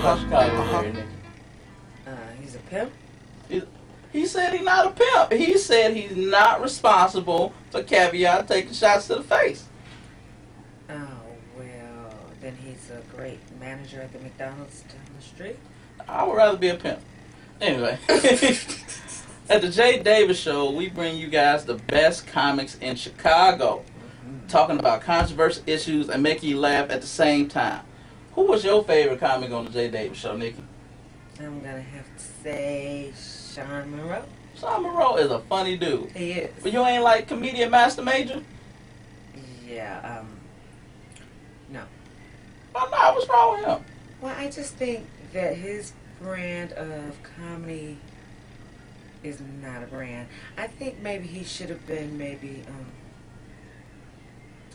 about Chicago area, Nikki? He's a pimp? He said he's not a pimp. He said he's not responsible for Caviar taking shots to the face. Oh, well, then he's a great manager at the McDonald's down the street. I would rather be a pimp. Anyway, at the Jay Davis Show, we bring you guys the best comics in Chicago, talking about controversial issues and making you laugh at the same time. Who was your favorite comic on the Jay Davis Show, Nikki? I'm going to have to say Sean Monroe. Sean Monroe is a funny dude. He is. But you ain't like comedian Master Major? Yeah, no. Oh, no, what's wrong with him? Well, I just think that his brand of comedy is not a brand. I think maybe he should have been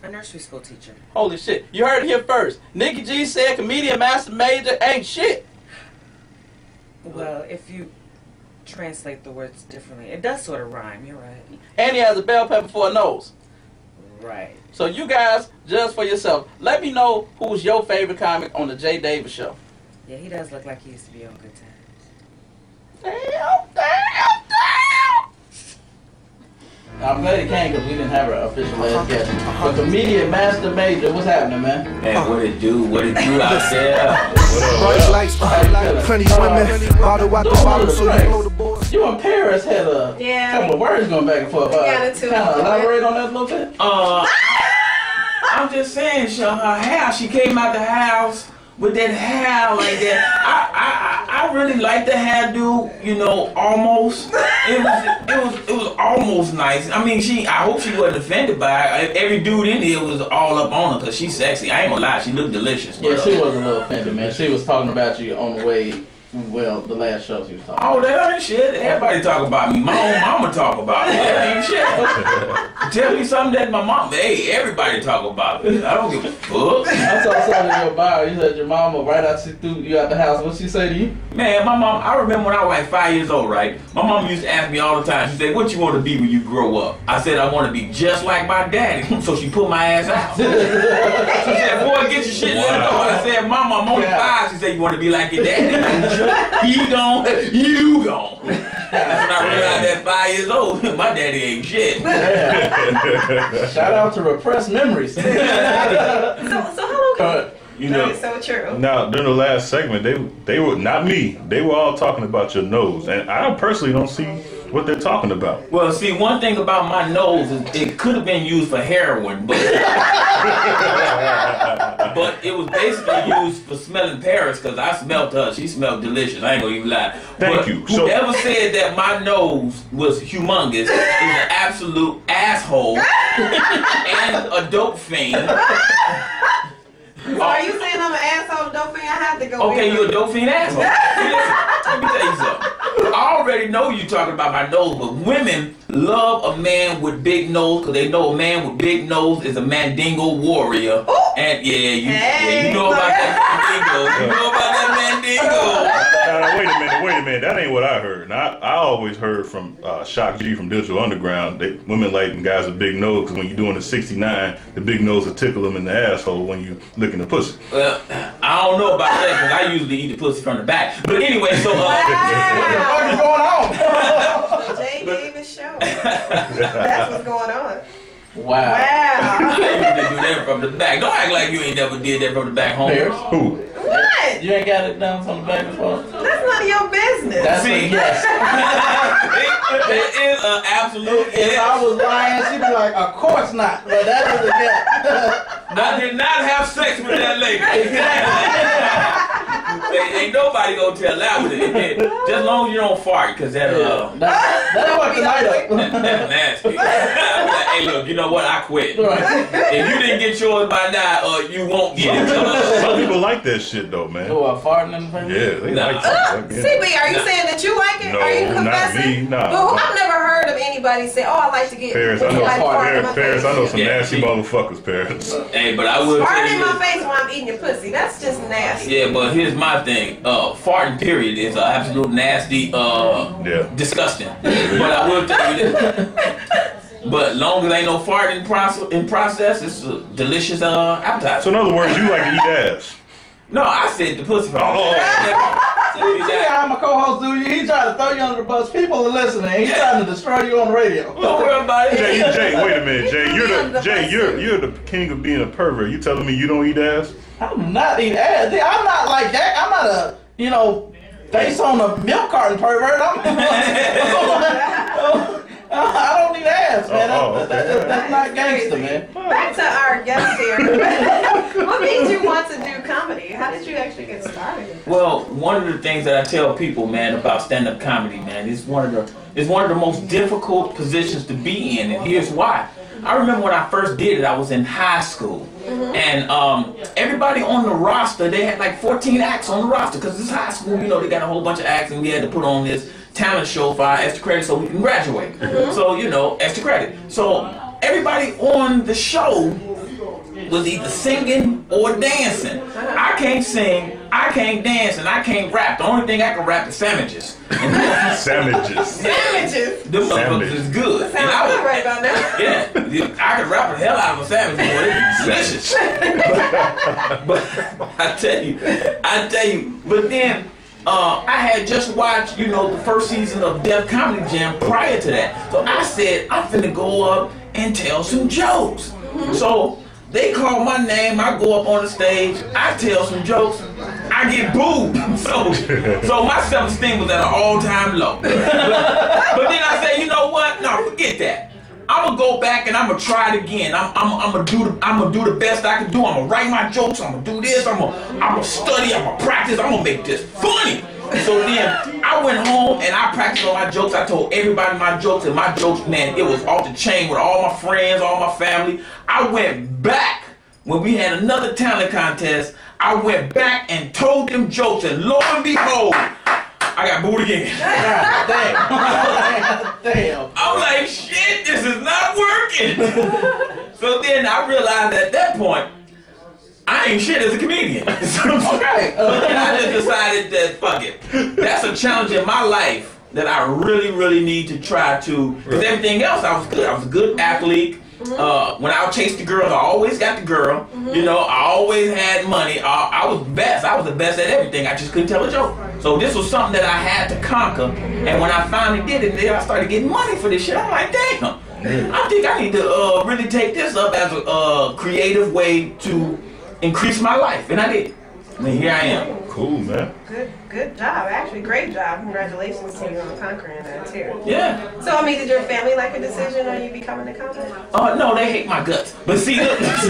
a nursery school teacher. Holy shit. You heard it here first. Nikki G said comedian Master Major ain't shit. Well, if you translate the words differently, it does sort of rhyme, you're right. And he has a bell pepper for a nose. Right. So you guys, judge for yourself. Let me know who's your favorite comic on the Jay Davis Show. Yeah, he does look like he used to be on Good Times. Damn. I'm glad he came because we didn't have our official last guest. But comedian Master Major, what's happening, man? Man, what it do out there? Bright lights, plenty of women, bottle after bottle, so you know the boys. You and Paris had a couple of words going back and forth. Yeah, the two. Kind of elaborate on that a little bit? I'm just saying, her hair, she came out the house with that hair like that. I really like the hairdo, you know, almost. It was almost nice. I mean, I hope she wasn't offended by it. Every dude in here was all up on her because she's sexy. I ain't gonna lie, she looked delicious. Yeah, she was a little offended, man. She was talking about you on the way. Well, the last show she was talking about. Oh, that ain't shit. Everybody talk about me. My own mama talk about me. That ain't shit. Tell me something that my mom, hey, everybody talk about me. I don't give a fuck. I saw something in your bio. You said your mama right after she threw you out the house. What'd she say to you? Man, my mom, I remember when I was like 5 years old, right? My mom used to ask me all the time. She said, what you want to be when you grow up? I said, I want to be just like my daddy. So she put my ass out. She said, boy, get your shit let go. I said, Mama, I'm only 5. She said, you want to be like your daddy? He gone, you gone. That's when I realized at 5 years old, my daddy ain't shit. Shout out to repressed memories. So how long? You know, that is so true. Now, during the last segment, they were not me. They were all talking about your nose, and I personally don't see what they're talking about. Well, see, one thing about my nose is it could have been used for heroin, but but it was basically used for smelling Paris because I smelled her. She smelled delicious. I ain't gonna even lie. Thank you. Whoever said that my nose was humongous is an absolute asshole and a dope fiend. So are you saying I'm an asshole dope fiend? I have to go. Okay, you a dope fiend asshole. Let me tell you something. I already know you talking about my nose, but women love a man with big nose because they know a man with big nose is a mandingo warrior. Ooh. And you know about that mandingo. You know about that mandingo. Wait a minute. That ain't what I heard. Now, I always heard from Shock G from Digital Underground that women like them guys with big nose because when you're doing the 69, the big nose will tickle them in the asshole when you licking the pussy. Well, I don't know about that because I usually eat the pussy from the back. But anyway, so what is going on? Jay Davis Show. That's what's going on. Wow. I usually do that from the back. Don't act like you ain't never did that from the back home. Who? What? You ain't got it done from the back before? That's none of your business. That's a yes. It is an absolute If yes. I was lying, she'd be like, of course not. But that is a yes. I did not have sex with that lady. Ain't nobody gonna tell that with it. Just as long as you don't fart, because that's fucked the night up. That's nasty. Hey, look, you know what? I quit. If you didn't get yours by now, you won't get it. Some people like that shit though, man. Oh, farting in the face? Yeah, they like that. CB, are you saying that you like it? No, are you not confessing? me. Nah. Well, I've never heard of anybody say, "Oh, I like to get Paris, I know some nasty motherfuckers, Paris. Hey, but I will tell Fart you in my face while I'm eating your pussy. That's just nasty. Yeah, but here's my thing. Farting period is absolute nasty, disgusting. But I will tell you this. But long as ain't no fart in process, it's a delicious appetizer. So in other words, you like to eat ass. No, I said the pussy part. See how my co-host do you? He trying to throw you under the bus. People are listening. He's trying to destroy you on the radio. Don't worry about it. Jay, wait a minute, Jay. You're the king of being a pervert. You telling me you don't eat ass? I'm not eating ass. I'm not like that. I'm not a face on a milk carton pervert. I don't need ass, man. That's not gangster, man. Back to our guest here. What made you want to do comedy? How did you actually get started? Well, one of the things that I tell people, man, about stand-up comedy, man, is one of the most difficult positions to be in, and here's why. I remember when I first did it, I was in high school, and everybody on the roster, they had like 14 acts on the roster, because it's high school, they got a whole bunch of acts, and we had to put on this talent show for our extra credit so we can graduate. So, extra credit. So everybody on the show was either singing or dancing. I can't sing, I can't dance, and I can't rap. The only thing I can rap is sandwiches. Sandwiches. Sandwiches. Them motherfuckers is good. Sounds good right about now. Yeah, I could rap the hell out of a sandwich, boy. It's delicious. but I tell you. But then I had just watched, the first season of Def Comedy Jam prior to that. So I said, I'm finna go up and tell some jokes. So they call my name, I go up on the stage, I tell some jokes, I get booed. So my self-esteem was at an all-time low. But then I said, you know what? No, forget that. I'm gonna go back and I'm gonna try it again. I'm gonna do the best I can do. I'm gonna write my jokes. I'm gonna do this. I'm gonna study. I'm gonna practice. I'm gonna make this funny. So then I went home and I practiced all my jokes. I told everybody my jokes, and my jokes, man, it was off the chain with all my friends, all my family. I went back when we had another talent contest. I went back and told them jokes, and lo and behold, I got booed again. Damn. I'm like, shit, this is not working. So then I realized at that point, I ain't shit as a comedian. Okay. But then I just decided that, fuck it. That's a challenge in my life that I really, really need to try to, because everything else, I was good. I was a good athlete. When I chased the girls, I always got the girl. I always had money. I was best. I was the best at everything. I just couldn't tell a joke. So this was something that I had to conquer. And when I finally did it, then I started getting money for this shit. I'm like, damn. I think I need to really take this up as a creative way to increase my life. And I did. And here I am. Cool, man. Good job. Actually, great job. Congratulations to you on conquering that too. Yeah. So, did your family like the decision on you becoming a comic? No, they hate my guts. But see, look. Because you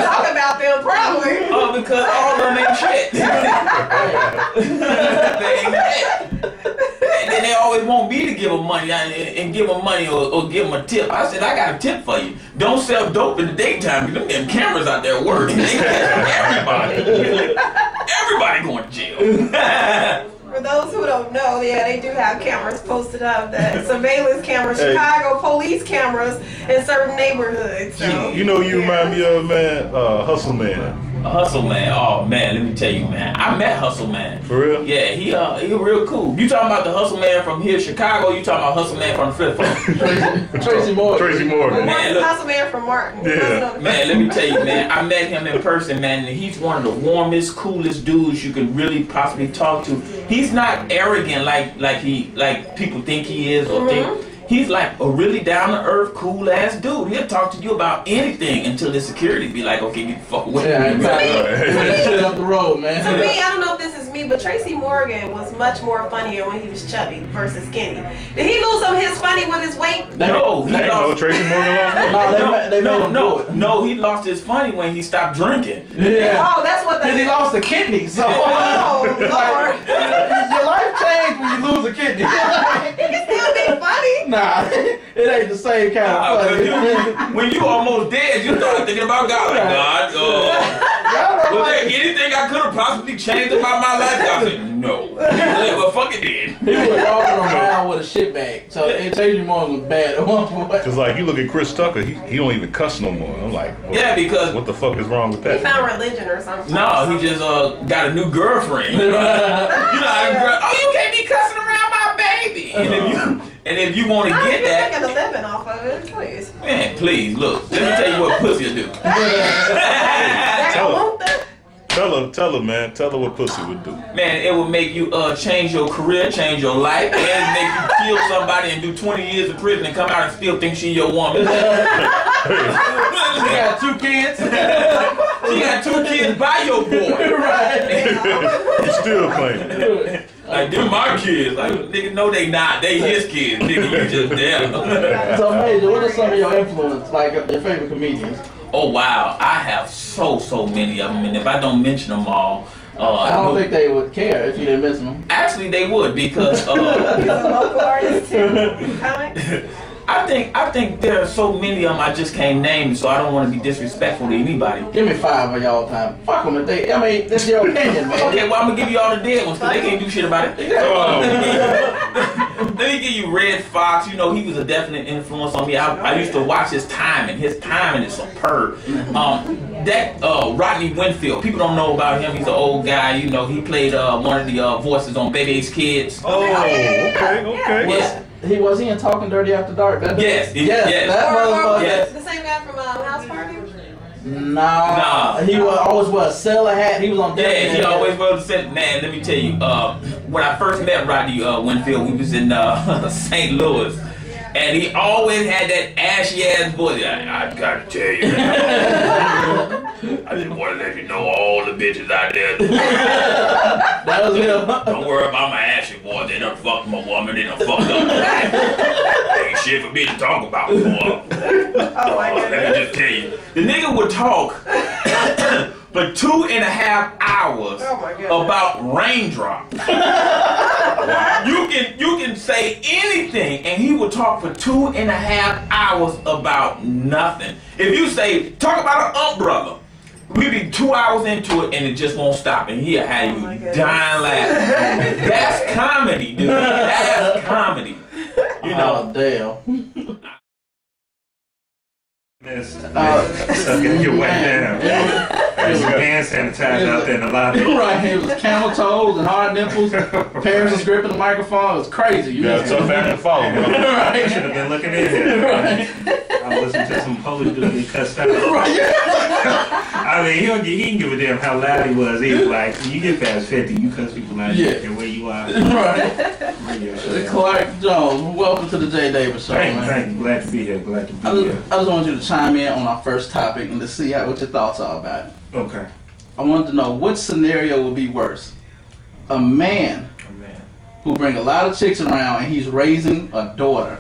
talk about them, probably. Because all of them ain't shit. They ain't shit. And then they always want me to give them money and give them money or give them a tip. I said, I got a tip for you. Don't sell dope in the daytime. Them damn cameras out there working. They catch everybody. Everybody going to jail. For those who don't know, they do have cameras posted up, that surveillance cameras, Chicago police cameras in certain neighborhoods. So, you remind me of, man, Hustle Man. Hustle Man, oh man, let me tell you, man. I met Hustle Man. For real? Yeah, he real cool. You talking about the Hustle Man from here, Chicago? You talking about Hustle Man from the flip phone? Tracy Morgan. Man, look, Hustle Man from Martin. Yeah. Man, let me tell you, man. I met him in person, man, and he's one of the warmest, coolest dudes you could really possibly talk to. He's not arrogant like people think he is or think. He's like a really down-to-earth, cool-ass dude. He'll talk to you about anything until the security be like, okay, get the fuck away. Yeah, exactly. That shit up the road, man. To me, I don't know if this is me, but Tracy Morgan was much more funnier when he was chubby versus skinny. Did he lose some of his funny with his weight? No, he lost. Tracy Morgan lost. No, he lost his funny when he stopped drinking. Yeah. Oh, that's what Because he lost a kidney. So Oh, Lord. your life changed when you lose a kidney. He can still be funny. Nah, it ain't the same kind of funny. When you almost dead, you start thinking about God. Like, God, was there anything I could have possibly changed about my life? I said, no. Well, fuck it did. He was walking around with a shit bag. So Tracy Morgan was bad at one point. Just like you look at Chris Tucker, he don't even cuss no more. I'm like, because what the fuck is wrong with that? He found religion or something. No, he just got a new girlfriend. You know how you can't be cussing around my baby. And if you want to get that, making a living off of it, please. Man, please look. Let me tell you what pussy will do. Tell her, man. Tell her what pussy would do. Man, it will make you change your career, change your life, and make you kill somebody and do 20 years in prison and come out and still think she your woman. She got 2 kids. She got 2 kids by your boy. Right. You still claiming. Like, them my kids. Like, nigga, no, they not. They his kids. Nigga, you just there. So, Major, what are some of your influences, like your favorite comedians? Oh, wow. I have so many of them. And if I don't mention them all, I don't think they would care if you didn't mention them. Actually, they would, because He's a local artist too. Comic. I think there are so many of them I just can't name, so I don't want to be disrespectful to anybody. Give me 5 of y'all time. Fuck them if they. I mean, that's your opinion, man. Okay, well, I'm gonna give you all the dead ones because they can't do shit about it. Let me give you Red Fox. You know, he was a definite influence on me. I used to watch his timing. His timing is superb. Rodney Winfield. People don't know about him. He's an old guy. You know, he played one of the voices on Baby's Kids. Oh, okay. Yeah. He was in Talking Dirty After Dark. Yes. That motherfucker. Yes. The same guy from House Party? Nah. He always was sell a hat. He was on. Yeah, he always was said, man. Let me tell you. When I first met Rodney Winfield, we was in St. Louis, and he always had that ashy ass voice. I gotta tell you, I just want to let you know all the bitches out there. That was him. Don't worry about my ashy boy. They done fucked my woman. They done fucked up my life. Ain't shit for me to talk about, boy. Oh my Let me goodness. just tell you, the nigga would talk for 2.5 hours about raindrops. You can say anything, and he would talk for 2.5 hours about nothing. If you say talk about an umbrella, we be 2 hours into it, and it just won't stop, and he'll have you dying laughing. That's comedy, dude. That's comedy. You know. Oh, damn. Sucking your way down. There's some hand sanitizer out there in the lobby. Right, it was camel toes and hard nipples. Parents was gripping the microphone. It was crazy. You Yeah, tough act to follow, bro. I should have been looking in here. Right. I listened to some Polish dude get cussed out. Right. I mean, he can give a damn how loud he was. He was like, when you get past 50, you cuss people out there where you are. Right. Clark Jones, welcome to the Jay Davis Show, man. Thank you. Glad to be here. I just want you to chime in on our first topic and to see what your thoughts are about it. Okay. I wanted to know what scenario would be worse. A man who bring a lot of chicks around and he's raising a daughter,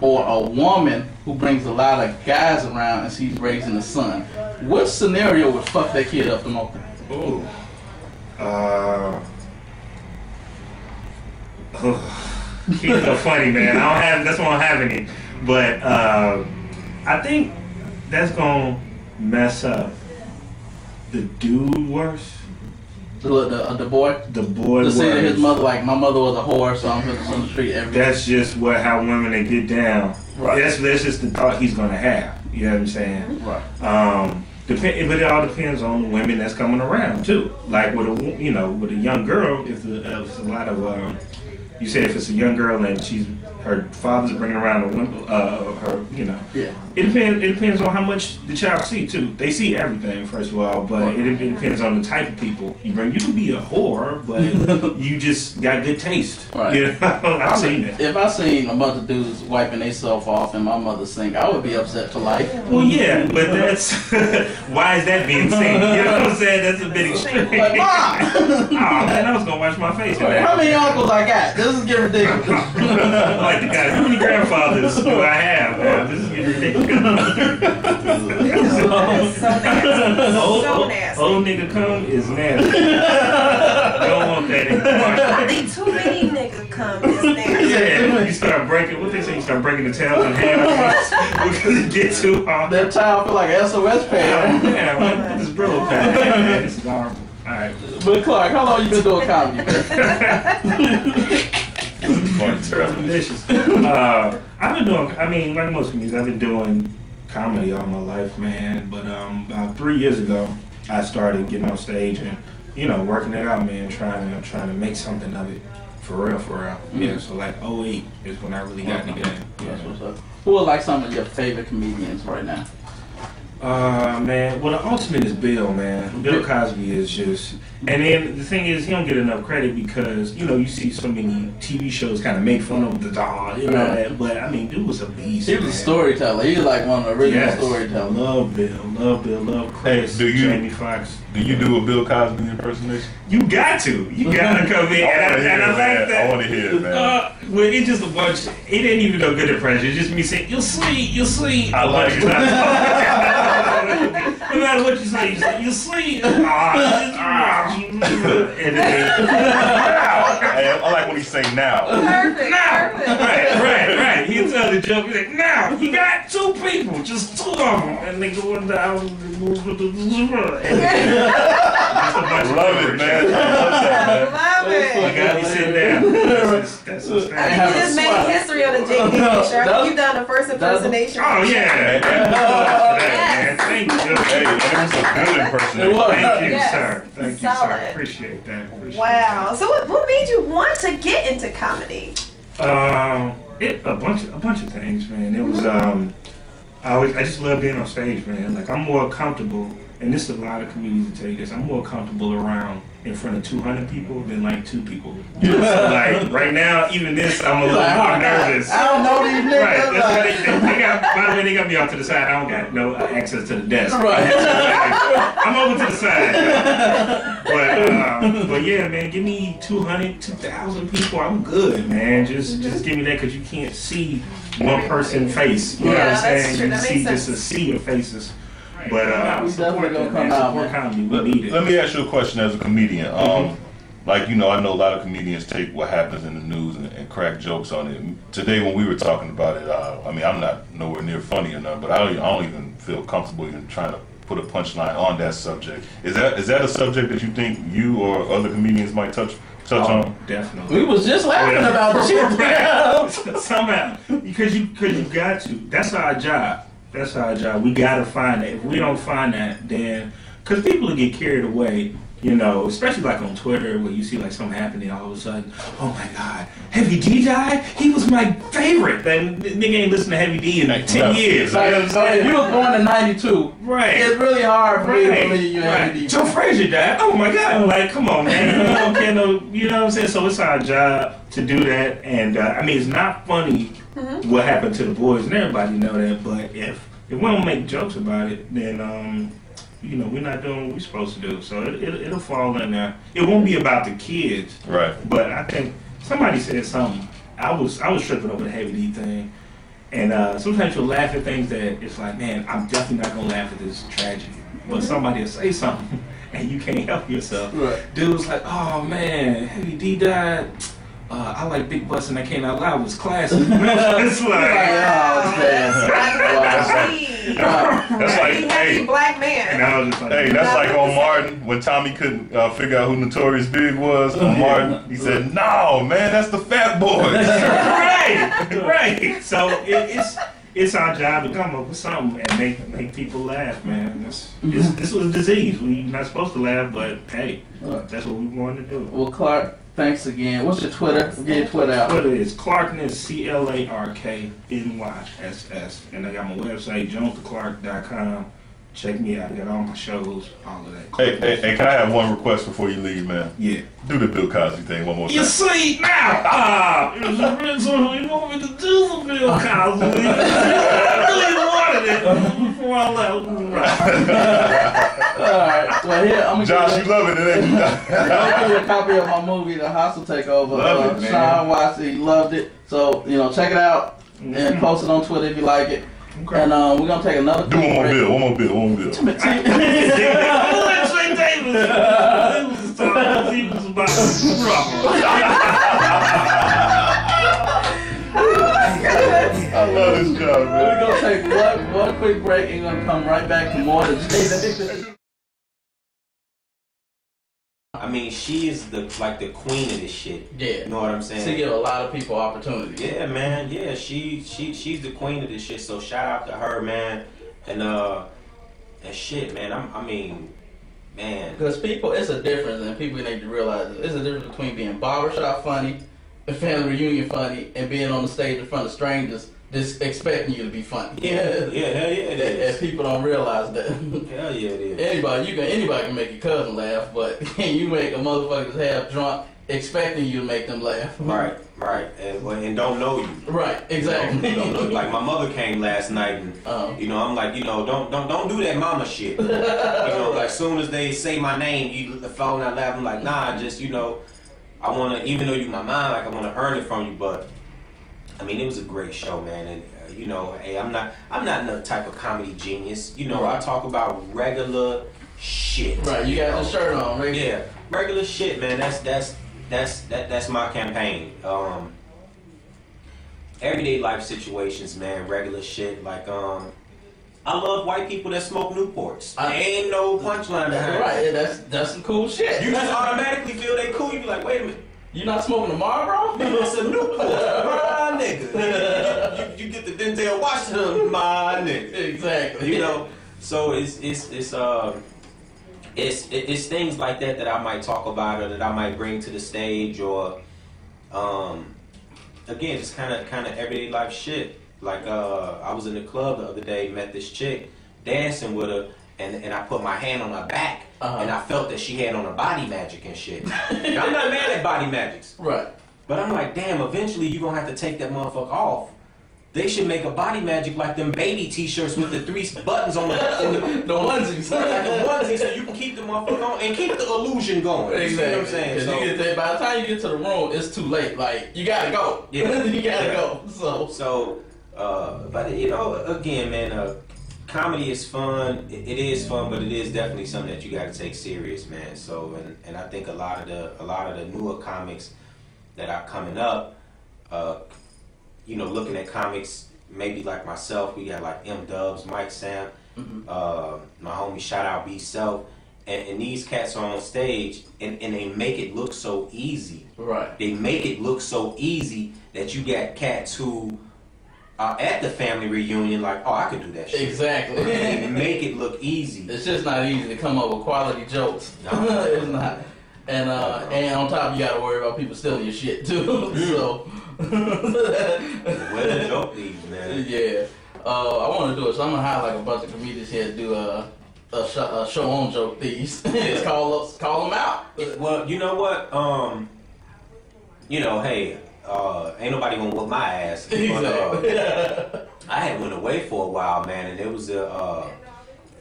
or a woman who brings a lot of guys around and she's raising a son. What scenario would fuck that kid up the most? Ooh. Kids are funny, man. That's why I don't have any. But I think that's gonna mess up the dude worse. The boy? The boy To say that his worse. mother, like, my mother was a whore, so I'm putting on the street every day. That's just how women they get down. Right. That's just the thought he's gonna have. You know what I'm saying? Right. But it all depends on the women that's coming around too. Like with a young girl, if it's a lot of you say if it's a young girl and her father's bringing around her, Yeah. It depends on how much the child see too. They see everything first of all, but it depends on the type of people you bring. You can be a whore, but you just got good taste. Right. You know? I've seen it. If I seen a bunch of dudes wiping themselves off in my mother's sink, I would be upset for life. Well, yeah, but that's why is that being seen? You know what I'm saying? That's a bit extreme. Like, Mom! Oh man, I was gonna wash my face. How many uncles I got? This is getting ridiculous. Like the guy, how many grandfathers do I have? This is getting ridiculous. So nasty. So nasty. Old nigga cum is nasty. Don't want that in the I market. think too many niggas come is nasty. Yeah, you start breaking, what they say, you start breaking the tails in half because it gets too hard. That child feel like an SOS pad. Yeah, man, put this Brillo pad. Man, this is horrible. Alright. But Clark, how long you been doing comedy, man? Delicious. I've been doing, like most comedians, I've been doing comedy all my life, man. But about 3 years ago, I started getting on stage and, working it out, man, trying to make something of it. For real. Mm-hmm. Yeah, so like 08 is when I really got in the game. That's what's up. Who are like some of your favorite comedians right now? Man, well, the ultimate is Bill, man. Bill Cosby is just, and then the thing is, he don't get enough credit because, you know, you see so many TV shows kind of make fun of the dog, you know, that, but I mean, dude was a beast. He was a storyteller. He was like one of the original storytellers. Love Bill, love Chris, Jamie Foxx. Do you do a Bill Cosby impersonation? You got to come in, and I like that. I want to hear it, man. Well, it's just a bunch. It ain't even no good impression. It's just me saying, "You'll see." I like it. No matter what you say, "You'll see." And then, I like when he say now. Perfect. now. Perfect. Right. He'll tell the joke. He's like, now he got 2 people, just 2 of them, and they go down. Love it, man. I love that, man. Love it. You gotta be sitting down. That's You just made history on the JD show. I think you've done the first impersonation. Oh yeah. Thank you. Hey, it was a good impersonation. Thank you, Yes. sir. Thank you, sir. Solid. Appreciate that. Wow. So what made you want to get into comedy? A bunch of things, man. It was I just love being on stage, man. Like I'm more comfortable, and this is a lot of comedians that tell you this. I'm more comfortable around in front of 200 people than like 2 people. So like right now, even this, I'm a little more nervous. I don't know these niggas. Right. That's why they got. By the way, they got me off to the side. I don't got no access to the desk. Right. I'm over to the side. But yeah, man, give me 200, 2,000 people. I'm good, man. Just give me that because you can't see one person's face. You know what I'm saying? True. You That see makes just a sense. sea of faces. But we support definitely that, gonna man. come out, Support man. comedy. We need it. Let me ask you a question as a comedian. Like, you know, I know a lot of comedians take what happens in the news and crack jokes on it. Today when we were talking about it, I mean, I'm not nowhere near funny or nothing, but I don't even feel comfortable even trying to put a punchline on that subject. Is that a subject that you think you or other comedians might touch on? Definitely. We was just laughing about the shit. Somehow, because you got to. That's our job. We gotta find that. If we don't find that, then because people will get carried away. You know, especially like on Twitter where you see like something happening all of a sudden. Oh my God, Heavy D died? He was my favorite. That nigga ain't listened to Heavy D in like 10 years. Like, if you was born in '92, right? It's really hard for me to believe you Heavy D. Joe Frazier died. Oh my God! I'm like, come on, man. You don't care no. You know what I'm saying? So it's our job to do that. And I mean, it's not funny what happened to the boys, and everybody know that. But if we don't make jokes about it, then you know, we're not doing what we're supposed to do. So it'll fall in there. It won't be about the kids. Right. But I think somebody said something. I was tripping over the Heavy D thing. And sometimes you'll laugh at things that it's like, man, I'm definitely not going to laugh at this tragedy. But somebody will say something and you can't help yourself. Right. Dude was like, oh man, Heavy D died. I like Big Bus and I Came Out Loud was classic. It's like, That's like, hey, black man. and I was just like, hey, that's like on Martin when Tommy couldn't figure out who Notorious Big was. On Martin, he said, "No, man, that's the Fat Boy." right. So it's our job to come up with something and make people laugh, man. This was a disease. We're not supposed to laugh, but hey, that's what we wanted to do. Well, Clark, thanks again. What's your Twitter? Get your Twitter out. Twitter is Clarkness, ClarkNYSS, and I got my website, jonestheclark.com. Check me out. I got all my shows, all of that. Hey, can I have one request before you leave, man? Yeah. Do the Bill Cosby thing one more time. You see, now, it was a rental. You want me to do the Bill Cosby? I really wanted it before I left. Alright, well here, I'm gonna Josh, you love it, ain't you? I'm gonna give you a copy of my movie, The Hostile Takeover. Love it, man. Sean Watts, he loved it. So, you know, check it out and post it on Twitter if you like it. Okay. And we're gonna take another Do one more break. bill, one more bill, one more bill. I'm gonna let Trey Davis. He was about to I love this job, man. We're gonna take one quick break and gonna come right back to more of the Jay. I mean, she is the queen of this shit. Yeah. You know what I'm saying? To give a lot of people opportunity. Yeah, man. Yeah, she's the queen of this shit. So shout out to her, man. And shit, man. I mean, man. Because people, it's a difference, and people need to realize it. It's a difference between being barbershop funny, and family reunion funny, and being on the stage in front of strangers just expecting you to be funny. Yeah, hell yeah, it is. And people don't realize that. Hell yeah, it is. Anybody can make your cousin laugh, but can you make a motherfucker that's half drunk expecting you to make them laugh? Right, and don't know you. Right, exactly. Don't know, like my mother came last night, and I'm like, don't do that mama shit. Like soon as they say my name, you the phone out loud. I'm like, nah, just I wanna, even though you my mom, like I wanna earn it from you, but. I mean, it was a great show, man, and hey, I'm not no type of comedy genius. I talk about regular shit. Right, you got the shirt on, right? Yeah, regular shit, man. That's my campaign. Everyday life situations, man. Regular shit, like I love white people that smoke Newports. Ain't no punchline behind it. Right, that's some cool shit. You just automatically feel they cool. You be like, wait a minute. You not smoking a Marlboro? It's a Newport, my nigga. You get the Denzel Washington, my nigga. Exactly. So it's things like that I might talk about or that I might bring to the stage, or again, it's kind of everyday life shit. Like I was in the club the other day, met this chick, dancing with her. And I put my hand on her back, and I felt that she had on a body magic and shit. And I'm not mad at body magics. Right. But I'm like, damn, eventually you're going to have to take that motherfucker off. They should make a body magic like them baby t-shirts with the 3 buttons on the onesies. Like the onesie, so you can keep the motherfucker on and keep the illusion going. Exactly. You know what I'm saying? So, by the time you get to the room, it's too late. Like, you got to go. Yeah. You got to go. But again, man, comedy is fun. It is fun, but it is definitely something that you got to take serious, man. So, and I think a lot of the newer comics that are coming up, looking at comics, maybe like myself, we got like M Dubs, Mike Sam, my homie, shout out B Self, and these cats are on stage, and they make it look so easy. Right. They make it look so easy that you got cats who at the family reunion, like, oh, I could do that shit. Exactly. They make it look easy. It's just not easy to come up with quality jokes. No. It's not. And on top, you got to worry about people stealing your shit too. So. Where the joke these, man? Yeah. I want to do it, so I'm gonna hire like a bunch of comedians here to do a show on joke thieves. Just call them out. Well, you know what? Hey. Ain't nobody gonna whip my ass. But, I had went away for a while, man, and it was I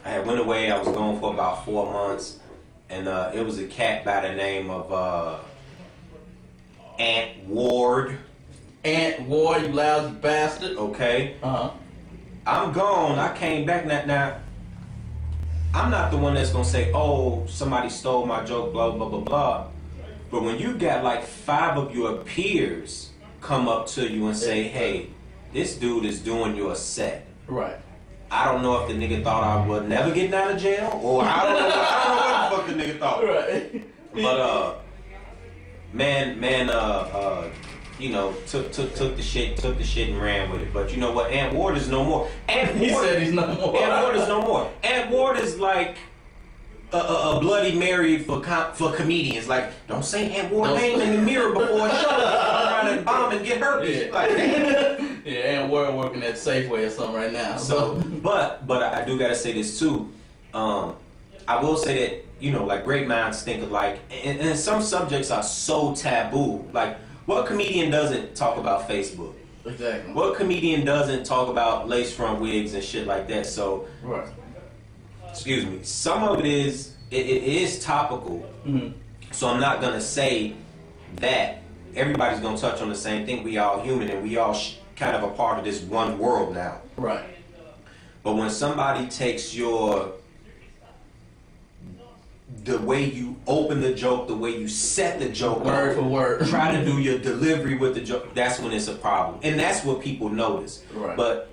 had went away. I was gone for about 4 months, and it was a cat by the name of Ant Ward. Ant Ward, you lousy bastard. Okay. I'm gone. I came back. Now, I'm not the one that's gonna say, "Oh, somebody stole my joke," blah blah blah blah. But when you got like 5 of your peers come up to you and say, hey, this dude is doing your set. Right. I don't know if the nigga thought I was never getting out of jail, or I don't know what the fuck the nigga thought. Right. But took the shit and ran with it. But you know what? Ant Ward is no more. He said he's no more. Ant Ward is no more. Ant Ward is like a Bloody Mary for comedians. Like, don't say Ant Ward name in the mirror before a show. I'm trying to bomb and get herpes. Yeah. Like, yeah, Ant Ward working at Safeway or something right now. So, but I do gotta say this too. I will say that like great minds think alike, and some subjects are so taboo. Like, what comedian doesn't talk about Facebook? Exactly. What comedian doesn't talk about lace front wigs and shit like that? So, right. Excuse me. Some of it is topical. Mm-hmm. So I'm not gonna say that everybody's gonna touch on the same thing. We all human, and we all kind of a part of this one world now. Right. But when somebody takes the way you open the joke, the way you set the joke, word for word, try to do your delivery with the joke, that's when it's a problem, and that's what people notice. Right. But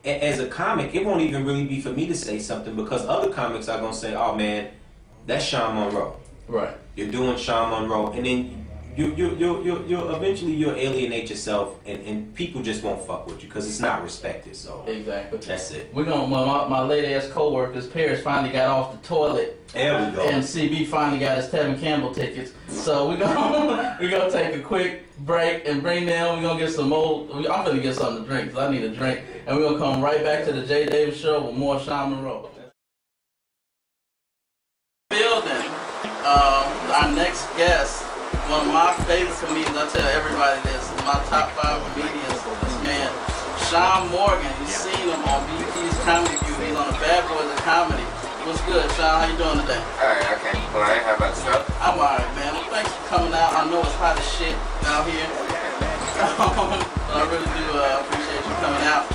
as a comic, it won't even really be for me to say something, because other comics are gonna say, "Oh man, that's Sean Monroe." Right. You're doing Sean Monroe, and then you eventually you'll alienate yourself, and people just won't fuck with you because it's not respected. So exactly, that's it. We're gonna my lady ass coworkers, Paris finally got off the toilet. There we go. And CB finally got his Tevin Campbell tickets. So we're gonna We're gonna take a quick break and bring them. We're gonna get some more. I'm gonna get something to drink because I need a drink. And we're gonna come right back to the Jay Davis Show with more Sean Monroe. Building. Our next guest, one of my favorite comedians. I tell everybody this. My top 5 comedians. This man, Sean Morgan. You've seen him on BT's Comedy View. He's on the Bad Boys of Comedy. What's good, Sean? How you doing today? Alright, I can't complain. How about yourself? I'm alright, man. Well, thanks for coming out. I know it's hot as shit out here. But I really do appreciate you coming out.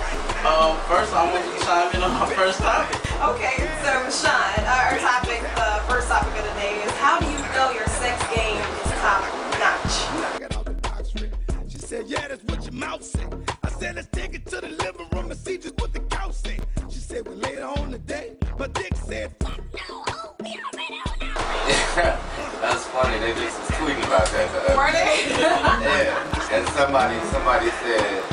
First, I want you to chime in on our first topic. Okay, so Sean, our topic, the first topic of the day is how do you know your sex game is top notch? She said, yeah, that's what your mouth said. I said, let's take it to the living room and see just what the couch said. She said, well, later on today, my dick said, fuck no, we already know. That's funny. They just was tweeting about that the other Were day. they? Yeah. And somebody said,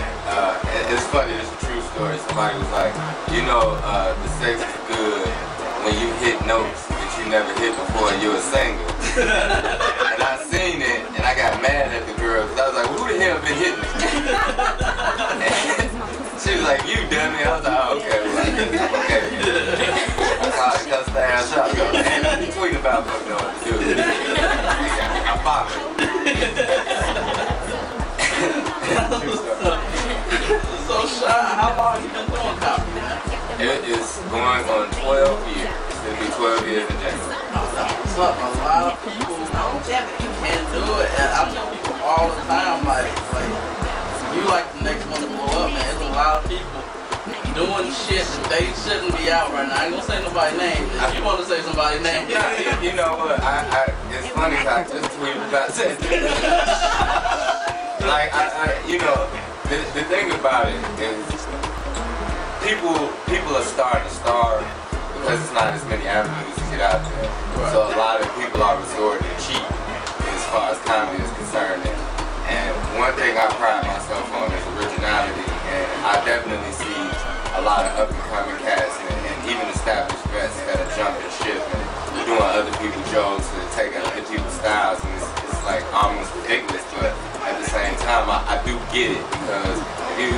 it's funny, it's a true story. Somebody was like, you know, the sex is good when you hit notes that you never hit before and you're a singer. And I seen it and I got mad at the girl because I was like, well, who the hell been hitting me? She was like, you dummy. I was like, oh, okay. Well, okay. I called it cuss the ass out. And he tweeted about fucking know what to do. I popped it. So, Sean, how long have you been doing comedy, man? It is going on 12 years. It'll be 12 years in January. What's up? A lot of people can't do it. And I tell people all the time, like you like the next one to blow up, man. There's a lot of people doing shit that they shouldn't be out right now. I ain't gonna say nobody's name. If you want to say somebody's name. You know what? It's funny because I just tweeted about that. Like, you know, the thing about it is people are starting to starve because it's not as many avenues to get out there. So a lot of people are resorting to cheat as far as comedy is concerned. And one thing I pride myself on is originality, and I definitely see a lot of up-and-coming cats and even established vets that are jumping ship and doing other people's jokes and taking other people's styles, and it's like almost ridiculous, but at the same time, I do get it, because you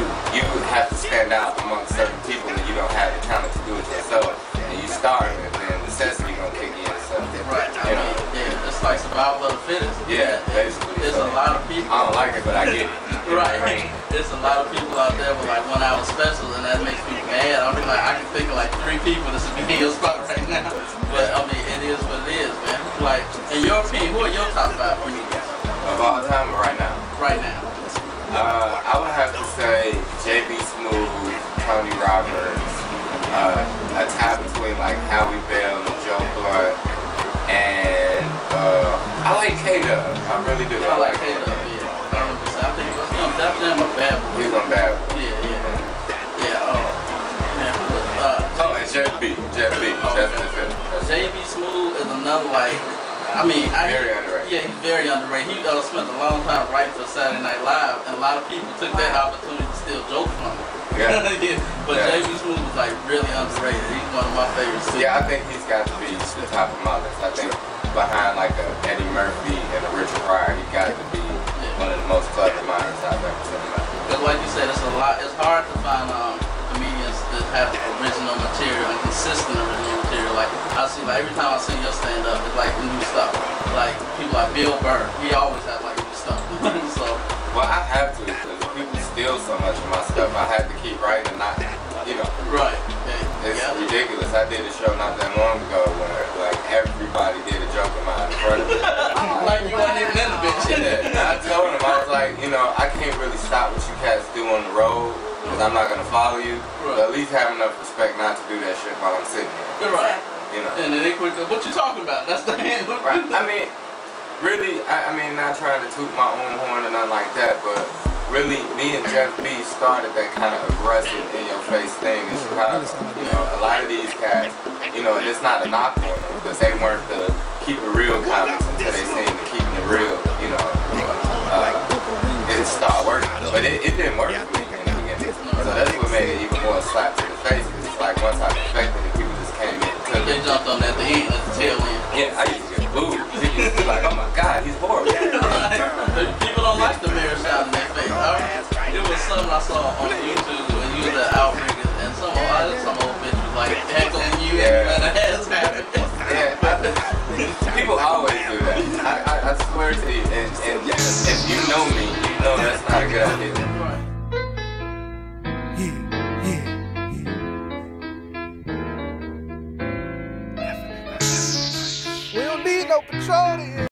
have to stand out among certain people and you don't have the talent to do it yourself, and you start it, then necessity gonna kick in, so, right. You know. Yeah, it's like survival of the fittest. Yeah, basically. There's a lot of people. I don't like it, but I get it. Right. There's a lot of people out there with like 1 hour specials, and that makes me mad. I mean, like, I can think of like 3 people that's in your spot right now. But I mean, it is what it is, man. Like, in your opinion, who are your top 5 comedians? Of all time or right now? Right now. I would have to say JB Smooth, Tony Roberts, a tie between like Howie Bell and Joe Blunt, and I like K-Dub. I really do. I like K-Dub, yeah. I think he's on definitely a Bad Boy. He's on Bad Boy. Yeah. And Jeff B. JB Smooth is another, like, I mean, very underrated. Yeah, he's very underrated. He spent a long time writing for Saturday Night Live, and a lot of people took that opportunity to steal jokes from him. Yeah. Yeah. But JB Smooth was like really underrated. He's one of my favorites too. Yeah, I think he's got to be the top of my list. I think behind like a Eddie Murphy and a Richard Pryor, he got to be one of the most clever minds I've ever seen. Because like you said, it's hard to find comedians that have original material and consistent original material. Like I see, like every time I see your stand up, it's like new stuff. Like people like Bill Burr, he always has like new stuff. So. Well, I have to, because people steal so much of my stuff. I have to keep writing and not, you know. Right. It's ridiculous. I did a show not that long ago where like everybody did a joke of mine in front of me. Like you weren't even in the bitch. Yeah. And I told him, I was like, you know, I can't really stop what you cats do on the road because I'm not gonna follow you. But at least have enough respect not to do that shit while I'm sitting here. You're right. You know. And then they quick, what you talking about? That's the hand. Right. I mean, really, I mean, not trying to toot my own horn or nothing like that, but really, me and Jeff B started that kind of aggressive in-your-face thing in Chicago. You know, a lot of these cats, you know, and it's not a knock on them because they weren't the keep it real comics until they seen the keeping it real, you know. It started working, but it didn't work for me in the beginning. So that's what made it even more slap to the face, because it's like once I perfected it, people just came in and took it. They jumped on at the end, at the tail end. Yeah, I used to get booed. People used to be like, oh my God, he's horrible. swear to you, and if you know me, you know that's not a good idea.